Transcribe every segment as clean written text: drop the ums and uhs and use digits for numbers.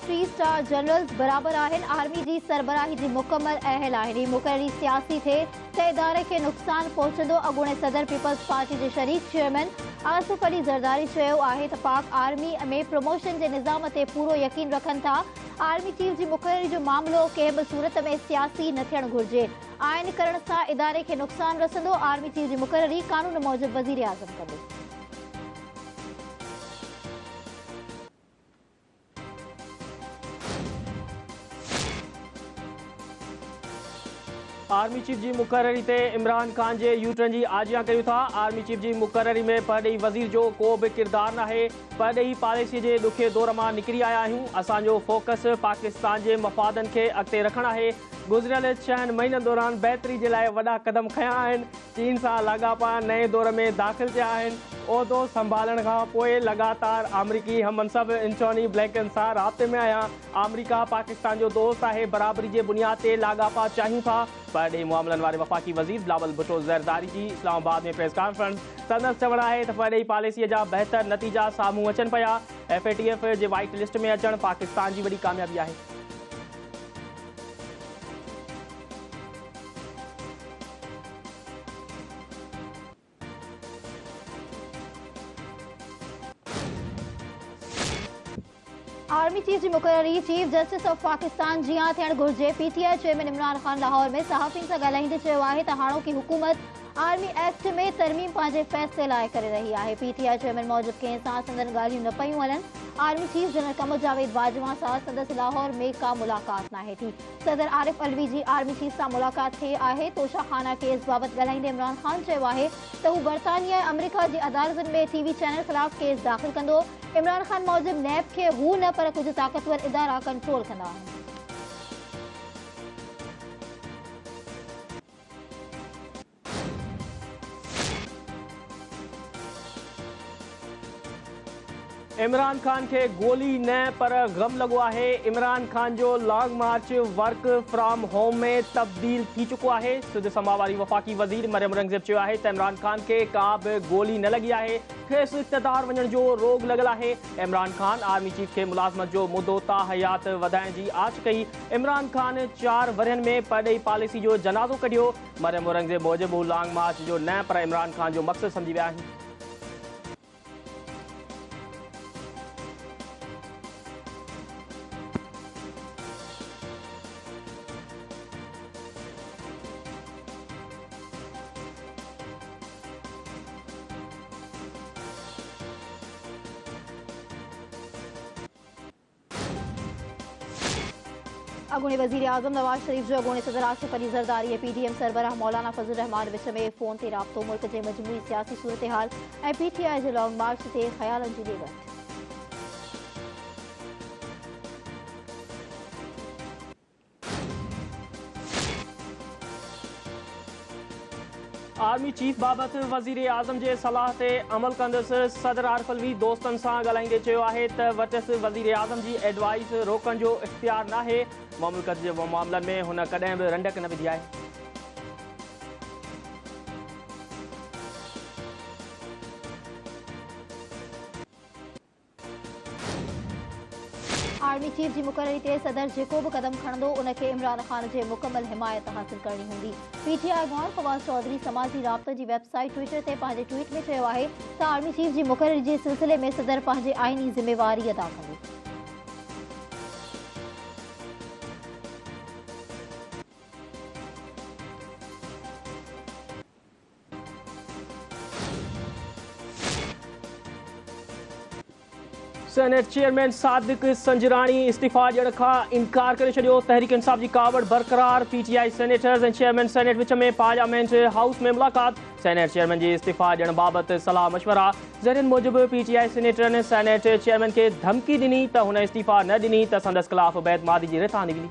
3 star generals बराबर आहिनि। Army जी सरबराही जी मुकम्मल अहल आहिनि। मुक़ररी सियासी थे त इदारे खे नुक़सान पहुचंदो। अॻूणे सदर पीपल्स पार्टी जे शरीक चेयरमैन आसिफ अली ज़रदारी चयो आहे त पाक आर्मी में प्रमोशन जे निज़ाम ते पूरो यकीन रखनि था। आर्मी चीफ जी मुक़ररी जो मामिलो कंहिं बि सूरत में सियासी न थियणु घुरिजे। आइन करण सां इदारे खे नुक़सान रसंदो। आर्मी चीफ जी मुक़ररी कानून मूजिब वज़ीर आज़म कंदो। आर्मी चीफ जी मुक़ररी ते इमरान खान जे यूटर्न जी आजियां कयूं था। आर्मी चीफ जी मुक़ररी में परॾेही वज़ीर जो को बि किरदारु नाहे। परॾेही पॉलिसी जे ॾुखे दौर मां निकिरी आया आहियूं। असांजो फोकस पाकिस्तान जे मफ़ादनि खे अॻिते रखणु आहे। गुज़िरियल 6 महीननि दौरान बहितरी जे लाइ वॾा क़दम खयां आहिनि। चीन सां लाॻापा नए दौर में दाख़िल थिया आहिनि। उहिदो संभालण खां पोइ लगातार अमरीकी हममनसब एंटोनी ब्लिंकन सां राब्ते में आहियां। अमरीका पाकिस्तान जो दोस्त आहे। बराबरी जे बुनियाद ते लाॻापा चाहियूं था। परॾेही मामलनि वारे वफ़ाक़ी वज़ीर बिलावल भुट्टो ज़रदारी जी इस्लामाबाद में प्रेस कॉन्फ्रेंस। संदसि चवणु आहे त परॾेही पॉलिसीअ जा बहितर नतीजा साम्हूं अचनि पिया। FATF जे वाइट लिस्ट में अचणु पाकिस्तान जी वॾी कामयाबी आहे। आर्मी चीफ जी मुक़ररी चीफ जस्टिस ऑफ पाकिस्तान जियां थियणु घुरिजे। PTI चेयरमैन इमरान खान लाहौर में सहाफ़ियुनि सां ॻाल्हाईंदे चयो आहे त हाणोकी हुकूमत आर्मी एक्ट में तरमीम पंहिंजे फ़ैसिले लाइ करे रही आहे। PTI चेयरमैन मूजिब कंहिं सां संदनि ॻाल्हियूं न पयूं हलनि। Army chief general Qamar Javed Bajwa सां संदसि लाहौर में का मुलाक़ात नाहे थी। सदर आरिफ अलवी जी आर्मी चीफ सां मुलाक़ात थी आहे। तोशाखाना केस बाबति ॻाल्हाईंदे इमरान खान चयो आहे त हू बरतानिया ऐं अमरीका जी अदालतुनि में TV चैनल ख़िलाफ़ केस दाख़िल कंदो। इमरान खान मूजिब नैब खे हू न पर कुझु ताक़तवर इदारा कंट्रोल कंदा आहिनि। इमरान खान खे गोली न पर गम लॻो आहे। इमरान खान जो long March work from home में तब्दील थी चुको आहे। सिध संभाल वारी वफ़ाक़ी वज़ीर मरियम औरंगज़ेब चयो आहे त इमरान खान खे का बि गोली न लॻी आहे। खेसि इक़्तिदार वञण जो रोग लॻल आहे। इमरान खान आर्मी चीफ खे मुलाज़मत जो मुदो ता हयात वधाइण जी आछ कई। इमरान खान 4 वरनि में परॾेही पॉलिसी जो जनाज़ो कढियो। मरियम औरंगज़ेब मूजिब हू लॉन्ग मार्च जो न पर इमरान खान जो मक़सदु सम्झी विया आहिनि। अॻूणे वज़ीर आज़म नवाज़ शरीफ़ जो अॻूणे सदर आसिफ अली ज़रदारी ऐं PDM सरबराह मौलाना फज़लुर रहमान विच में फ़ोन ते राब्तो। मुल्क जे मजमूई सियासी सूरत-ए-हाल ऐं PTI जे लॉन्ग मार्च ते ख़्यालनि जी ॾे वठि। आर्मी चीफ बाबति वज़ीर आज़म जे सलाह ते अमल कंदुसि। सदर आरिफ अलवी दोस्तनि सां ॻाल्हाईंदे चयो आहे त वटसि वज़ीर आज़म जी एडवाइस रोकण जो इख़्तियार नाहे। मुमलिकत जे मामलनि में हुन कॾहिं बि रंडक न विधी आहे। आर्मी चीफ जी मुक़ररी ते सदर जेको बि क़दम खणंदो उनखे इमरान खान जे मुकमल हिमायत हासिल करणी हूंदी। PTI गौर फवाज़ चौधरी समाजी राब्ते जी वेबसाइट ट्विटर ते पंहिंजे ट्वीट में चयो आहे त आर्मी चीफ जी मुक़ररी जे सिलसिले में सदर पंहिंजे आइनी ज़िम्मेवारी अदा कंदो। सेनेट चेयरमैन सादिक संजरानी इस्तीफ़ा ॾियण खां इनकार करे छॾियो। तहरीक इंसाफ़ जी कावड़ बरक़रार। PTI सेनेटर्स ऐं चेयरमैन सेनेट विच में पार्लियामेंट हाउस में मुलाक़ात। सेनेट चेयरमैन जी इस्तीफ़ा ॾियण बाबति सलाह मशवरा। ज़रियनि मूजिबि PTI सेनेटरनि सेनेट चेयरमैन खे धमकी ॾिनी त हुन इस्तीफ़ा न ॾिनी त संदसि ख़िलाफ़ बेतमादी जी रिथा निकिरी।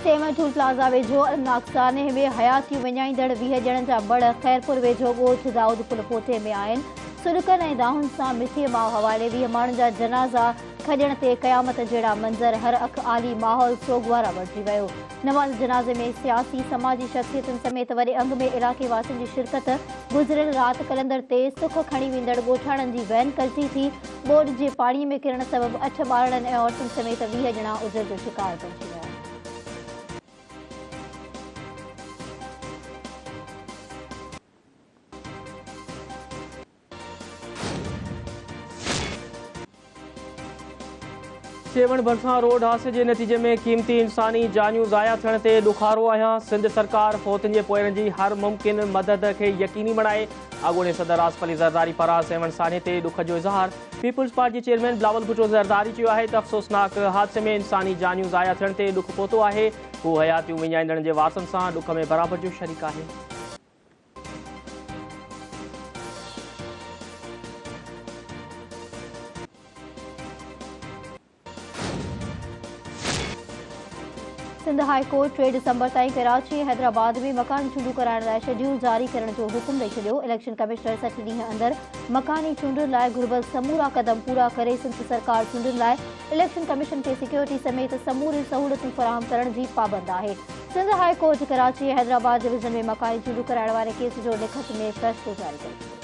सेवन टूल प्लाज़ा वेझो नागसाने में हयातियूं विञाईंदड़ 20 ॼणनि जा बड़ ख़ैरपुर वेझो ॻोठ दाऊद पुल पोटे में आहिनि। सुॾकनि ऐं दाहुनि सां मिटीअ मां हवाले 20 माण्हुनि जा जनाज़ा खॼण ते क़यामत जहिड़ा मंज़र, हर अख आली माहौल सोगवारा बणिजी वियो। नवाज़ जनाज़े में सियासी समाजी शख़्सियतुनि समेत वॾे अंग में इलाइक़े वासियुनि जी शिरकत। गुज़िरियल राति कलंदर ते सुख खणी वेंदड़ ॻोठाणनि जी वैन कल्टी थी। ॿोॾि जे पाणीअ में किरण सबबि 8 ॿारनि ऐं औरतुनि समेत 20 ॼणा उजर जो शिकार बणिजी विया। सेवन भरसां रोड हादसे के नतीजे में कीमती इंसानी जानियूं ज़ाया थियण ते ॾुखारो आहियां। सिंध सरकार फ़ौतनि जे पोयरनि जी हर मुमकिन मदद के यकीनी बणाए। अॻूणे सदर आसिफ अली ज़रदारी पारां सेवन सान्हे ते ॾुख जो इज़हार। Peoples Party chairman Bilawal Bhutto Zardari चयो आहे त अफ़सोसनाक हादसे में इंसानी जानियूं ज़ाया थियण ते ॾुख पहुतो आहे। हू हयातियूं विञाईंदड़नि जे वारसनि सां ॾुख में बराबरि जो शरीक आहे। सिंध हाई कोर्ट 3 डिसंबर ताईं कराची हैदराबाद में मकानी चूंडूं कराइण लाइ शेड्यूल जारी करण जो हुकुम ॾेई छॾियो। इलेक्शन कमिश्नर 60 ॾींहं अंदरि मकानी चूंडुनि लाइ घुर्बल समूरा क़दम पूरा करे सिंध सरकार चूंडुनि लाइ इलेक्शन कमीशन खे सिक्योरिटी समेत समूरियूं सहूलियतूं फराहम करण जी पाबंद आहे। Sindh high court Karachi Hyderabad division में मकानी चूंडूं कराइण वारे केस जो लिखत में फ़ैसिलो जारी कयो।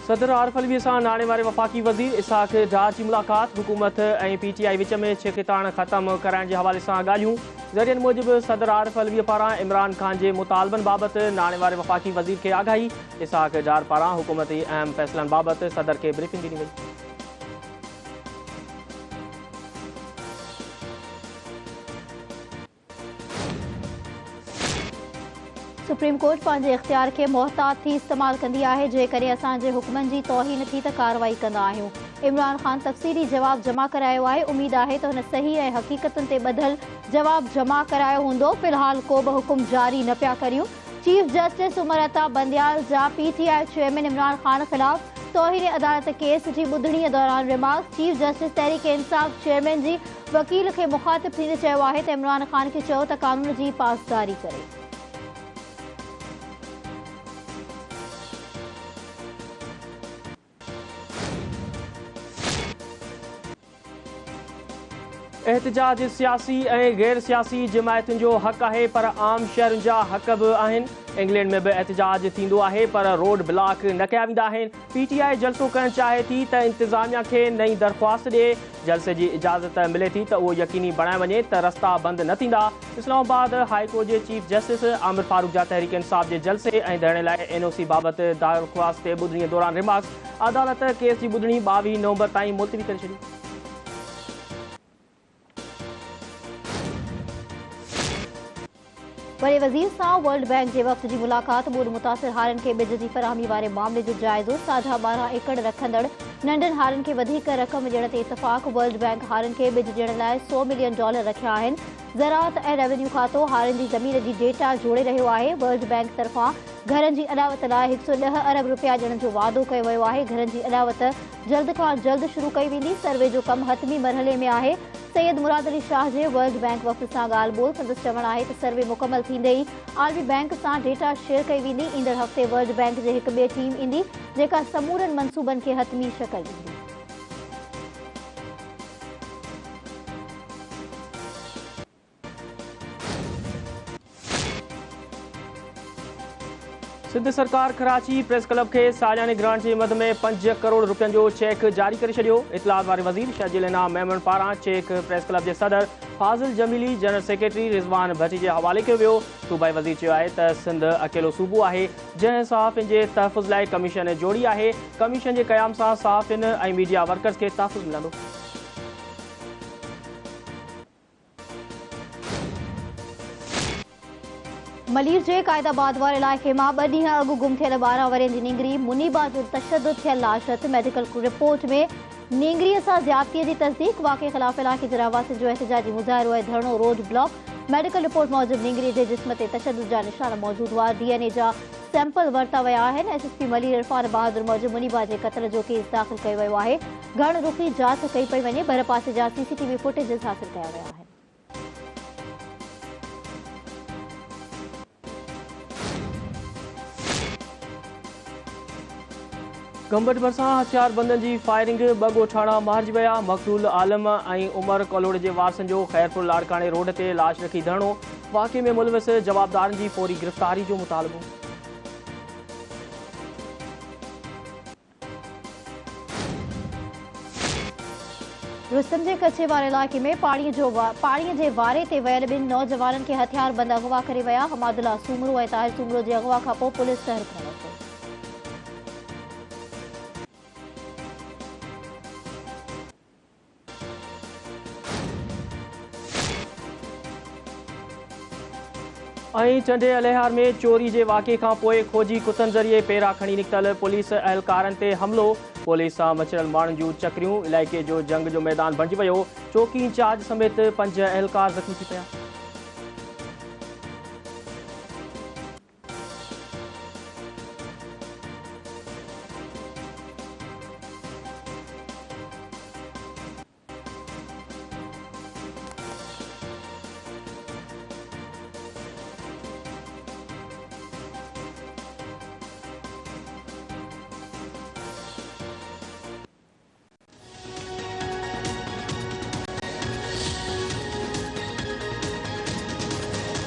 सदर आरिफ अलवी सां नाणे वारे वफ़ाक़ी वज़ीर इसहाक डार जी मुलाक़ात। हुकूमत ऐं PTI विच में छिकताण ख़त्म कराइण जे हवाले सां ॻाल्हियूं। ज़रियनि मूजिबि सदर आरिफ अलवी पारां इमरान ख़ान जे मुतालबनि बाबति नाणे वारे वफ़ाक़ी वज़ीर खे आगाही। इसहाक डार पारां हुकूमती अहम फ़ैसिलनि बाबति सदर खे ब्रीफिंग ॾिनी वई। सुप्रीम कोर्ट पंहिंजे इख्तियार खे मोहतात थी इस्तेमाल कंदी आहे। जेकॾहिं असांजे हुक्मनि जी तौहीन थी त कार्रवाई कंदा आहियूं। इमरान ख़ान तफ़सीली जवाब जमा करायो आहे। उमीद आहे त हुन सही ऐं हक़ीक़तुनि ते ॿधल जवाब जमा करायो हूंदो। फ़िलहाल को बि हुकुम जारी न पिया करियूं। चीफ जस्टिस उमर अता बंदियाल जा PTI चेयरमैन इमरान ख़ान ख़िलाफ़ तौहीन अदालत केस जी ॿुधणीअ दौरान रिमार्क। चीफ जस्टिस तहरीक इंसाफ़ चेयरमैन जी वकील खे मुख़ातिब थींदे चयो आहे त इमरान ख़ान खे चयो त क़ानून जी पासदारी करे। एहतजाज सियासी ऐं गैर सियासी जमायतुनि जो हक़ आहे, पर आम शहरुनि जा हक़ बि आहिनि। इंग्लैंड में बि एहतजाज थींदो आहे, पर रोड ब्लॉक न कया वेंदा आहिनि। PTI जलसो करणु चाहे थी त इंतिज़ामिया खे नई दरख़्वास्त ॾिए। जलसे जी इजाज़त मिले थी त उहो यकीनी बणाए वञे त रस्ता बंदि न थींदा। इस्लामाबाद हाई कोर्ट जे चीफ जस्टिस आमिर फारूक जा तहरीक इंसाफ़ जे जलसे ऐं धरणे लाइ NOC बाबति दरख़्वास्त ते ॿुधणीअ दौरान रिमार्क्स। अदालत केस जी ॿुधणी 22 नवंबर ताईं मुलतवी करे छॾी। वॾे वज़ीर सां वर्ल्ड बैंक जे वक़्त जी मुलाक़ात। ॿोॾि मुतासिर हारियुनि खे ॿिज जी फराहमी वारे मामले जो जाइज़ो। साझा 12 एकड़ रखंदड़ नंढनि हारियुनि खे वधीक रक़म ॾियण ते इतफ़ाक़। वर्ल्ड बैंक हारियुनि खे ॿिज ॾियण लाइ $100 मिलियन रखिया आहिनि। ज़राअत ऐं रेवेन्यू खातो हारियुनि जी ज़मीन जी डेटा जोड़े रहियो आहे। वर्ल्ड बैंक तरफ़ां घरनि जी अॾावत लाइ 110 अरब रुपया ॾियण जो वादो कयो वियो आहे। घरनि जी अॾावत जल्द खां जल्द शुरू कई वेंदी। सर्वे जो कमु हतमी मरहले में आहे। सैयद मुराद अली शाह जे वर्ल्ड बैंक वफ़द सां ॻाल्हि ॿोल संदसि चवणु आहे त सर्वे मुकमल थींदे ई आलमी बैंक सां डेटा शेयर कई वेंदी। ईंदड़ हफ़्ते वर्ल्ड बैंक जे हिकु ॿिए टीम ईंदी जेका समूरनि मंसूबनि खे हतमी शक्ल ॾींदी। सिंध सरकार कराची प्रेस क्लब के सालियाने ग्रांट जे मद में 5 करोड़ रुपयनि जो चेक जारी करे छॾियो। इतलात वारे वज़ीर शर्जील इनाम मेमन पारां चेक प्रेस क्लब जे सदर फाज़िल जमीली जनरल सेक्रेटरी रिज़वान भट्टी जे हवाले कयो वियो। सूबाई वज़ीर चयो आहे त सिंध अकेलो सूबो आहे जंहिं सहाफ़ियुनि जे तहफ़ुज़ लाइ कमीशन जोड़ी आहे। कमीशन जे क़याम सां सहाफ़ियुनि ऐं मीडिया वर्कर्स खे तहफ़ुज़ मिलंदो। मलीर जे क़ाइदाबाद वारे इलाइक़े मां 2 ॾींहं अॻु गुम थियल 12 वरनि जी निंगरी मुनीबा जो तशद्दुद थियल लाश। मेडिकल रिपोर्ट में निंगरीअ सां ज़्यादतीअ जी तस्दीक। वाक़े ख़िलाफ़ इलाइक़े जे रहवासियुनि जो एहतजाजी मुज़ाहिरो ऐं धरणो रोड ब्लॉक। मेडिकल रिपोर्ट मूजिब निंगरी के जिस्म ते तशद्दुद जा निशान मौजूद हुआ। DNA जा सैंपल वरता विया आहिनि। SSP मलिर इरफान बहादुर मूजिब मुनीबा के कत्ल जो केस दाख़िल कयो वियो आहे। घण रुखी जांच कई पई वञे। बर पासे जा CCTV फुटेजिस हासिल कया विया आहिनि। गंबट भरिसां हथियारबंदनि जी फायरिंग, 2 ॻोठाणा मारिजी विया। मक़तूल आलम ऐं उमर कलोड़ जे वारसनि जो ख़ैरपुर लाड़काणे रोड ते लाश रखी धरणो। वाक़े में मुलविस जवाबदारनि जी फौरी गिरफ़्तारी जो मुतालबो। रुस्तम जे कच्चे वारे इलाइक़े में पाणीअ जे वारे ते वियल 2 नौजवाननि खे हथियारबंद अगवा करे विया। हमादुल्ला सूमरो ऐं ताहिर सूमरो जे अगवा खां पोइ पुलिस तहरीक खणे वरितो। चंडे अलेहार में चोरी के वाक़े खां पोइ खोजी कुतनि ज़रिए पेरा खणी निकतल पुलिस अहलकारनि ते हमलो। पुलिस सां मचियल माण्हुनि जूं चकरियूं, इलाइक़े जो जंग जो मैदान बणिजी वियो। चौकी इंचार्ज समेत 5 अहलकार ज़ख़्मी थी पिया।